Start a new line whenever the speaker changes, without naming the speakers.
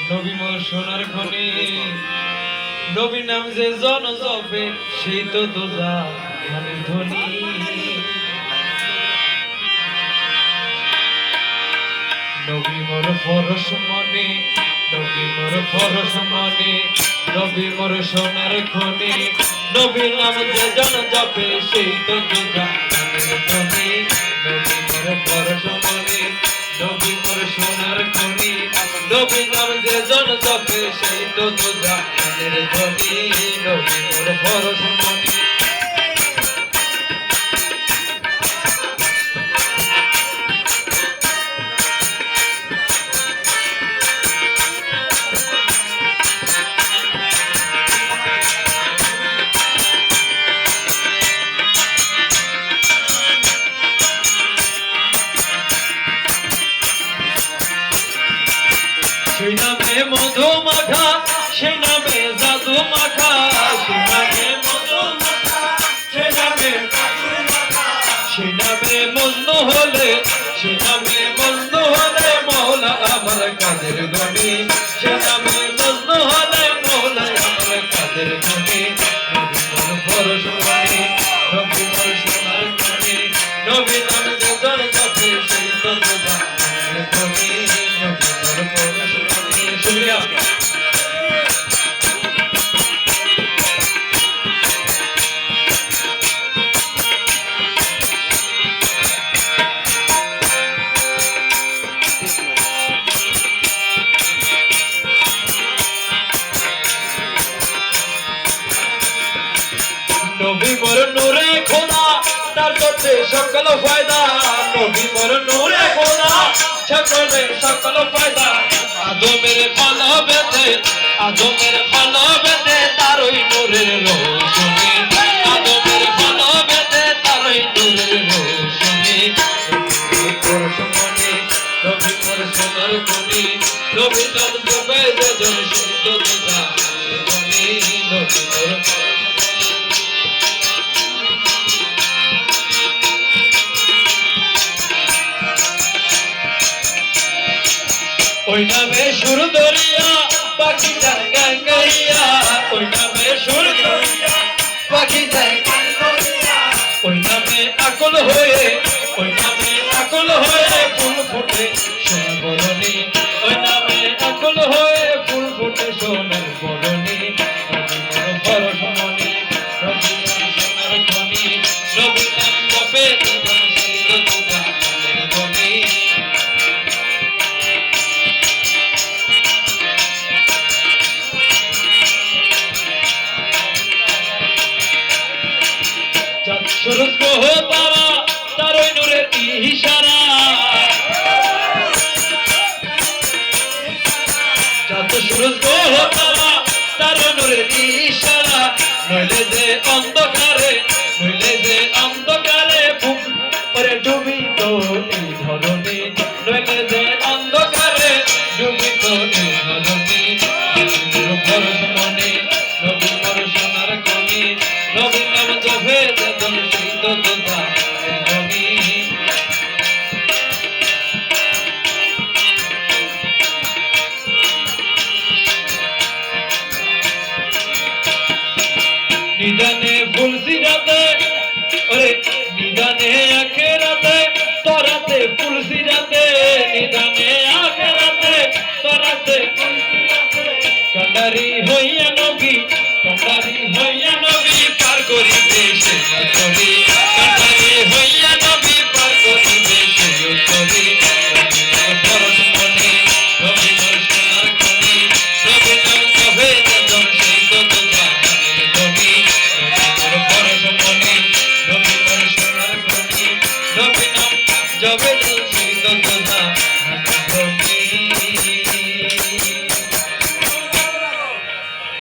নবী মোর সোনার খনি নবী নাম যে জন জপে সেই তো দোজা ধানের ধ্বনি নবী মোর পরশ মনে নবী মোর পরশ মনে নবী মোর সোনার খনি নবী নাম যে জন জপে সেই তো দোজা ধানের ধ্বনি নবী মোর পরশ মনে নবী মোর সোনার খনি নবী নাম যে জন জপে সেই তো দোজা ধানের ধ্বনি নবী মোর পরশ মনে সেই নামে মধু মাখা সেই নামে জাদু মাখা সেই নামে মধু মাখা সেই নামে জাদু মাখা সেই নামে মজনু হলে সেই নামে মজনু হলে মওলা আমার কাদের গনি সেই নামে মজনু হলে মওলা আমার কাদের গনি নবী মোর পরশ মনি নবী মোর সোনার খনি নবী নাম যে জন জপে সেই তো দোজা ধানের ধ্বনি নবী মোর পরশ মনি শুকরিয়া নবী মোর নূরে খোদা তার করতে সকল ফায়দা নবী মোর নূরে খোদা সকলে সকল ফায়দা আদমের ভালো বেঁধে আদমের ভালো বেঁধে তার ওই নূরের রোশনী আদমের ভালো বেঁধে তার ওই নূরের রোশনী নবী মোর সোনার খনি নবী নাম জপে যে জন সেই তো দোজা ধ্বনি নবী মোর ওই নামে সুর দরিয়া পাখি যায় গান গাইয়া ওই নামে সুর দরিয়া পাখি যায় গান গাইয়া ওই নামে আকুল হয়ে ওই নামে আকুল হয়ে ফুল ফুটে সোনার বরণী ওই নামে আকুল হয়ে ফুল ফুটে সোনার বরণী নবী মোর পরশ মনি নবী মোর সোনার খনি নবী নাম জপে সেই তো দোজা ধানের ধ্বনি সূরজ গ্রহ তারা তার ওই নূরের ইশারা চাঁদ সূরজ গ্রহ তারা তার ওই নূরের ইশারা নইলে যে অন্ধকারে নইলে যে অন্ধকারে বুক করে ডুবি তো এই ধরনী নইলে যে অন্ধকারে ডুবি তো এই ধরনী নবীর পরশ মনি নবী মোর সোনার খনি নবী নাম জপে যে জন সেই তো দোজা ধানের ধ্বনি নিদানে ফুল সিরাতে ওরে নিদানে আখেরাতে তরাতে ফুল সিরাতে নিদানে